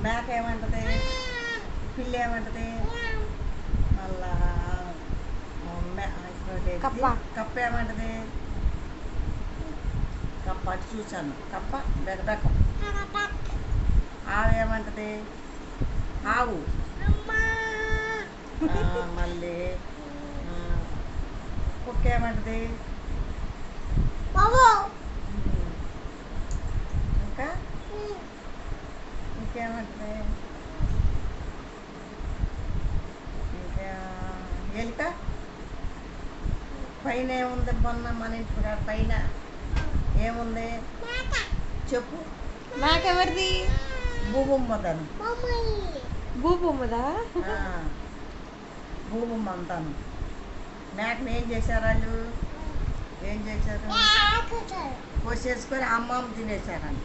మేక ఏమంటది? పిల్లి ఏమంటది? మళ్ళా కప్ప ఏమంటది? కప్ప అటు చూశాను. కప్ప బెకబెకం. ఆవు ఏమంటది? ఆవు. మళ్ళీ కుక్క ఏమంటది? ఇంకా ఇంకేమంటది? ఇంకా ఎలుక పైన ఏముంది? మొన్న మన ఇంటి పైన ఏముంది చెప్పు? నాకెవరిది? భూబొమ్మదను. భూబొమ్మదా? భూబొమ్మ అంతాను. మేకను ఏం చేశారు వాళ్ళు? ఏం చేశారు? కోసేసుకొని అమ్మమ్మ తినేశారని.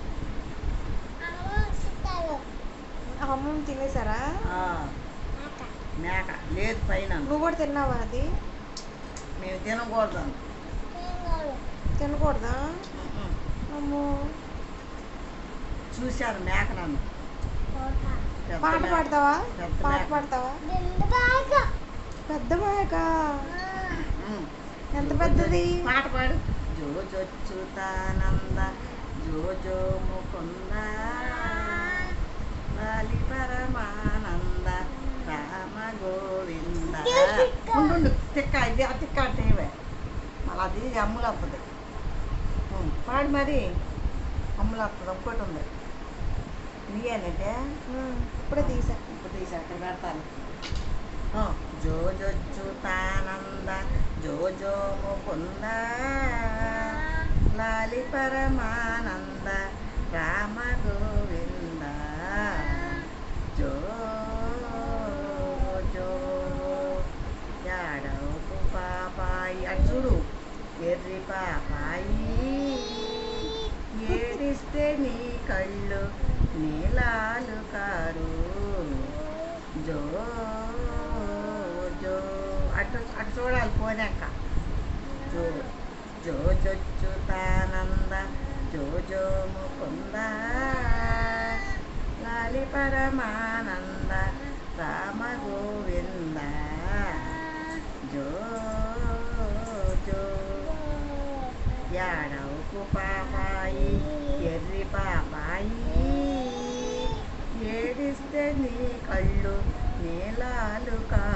అమ్మమ్మ తినేసారా? మేక లేదు పైన. నువ్వు కూడా తిన్నావా అది? మేము తినకూడదు. తినకూడదా? అమ్మో. చూశాను మేక నన్ను. పాట పాడతావా? పాట పాడతావా? పెద్ద మేక ఎంత పెద్దది? పాట పాడు. జోజొచ్చుతానంద జోజో ముకుంద లాలి పరమానంద రామ గోవింద. ఉండు తిక్క ఇది ఆ తిక్క అంటే మళ్ళీ అది అమ్ములు వస్తుంది. పాడు మరి. అమ్ములు వస్తుంది. ఒక్కటి ఉంది. నీయేనంటే ఇప్పుడే తీసా. ఇప్పుడు తీసా అక్కడ పెడతాను. జోజొచ్చుతానంద జోజో ముకుంద లాలి పరమానంద రామ గోవింద జో జో యాడవు పాపాయి అటు చూడు. ఎర్రి పాపాయి ఏడిస్తే నీ కళ్ళు నీలాలు కారు. జో జో అటు అటు చూడాలి పోనాక. జో జోజొచ్చుతానంద జోజో ముకుంద లాలి పరమానంద రామ గోవింద జో జో యాడవుకు పాపాయి ఎర్రి పాపాయి ఏడిస్తే నీ కళ్ళు నీలాలు కా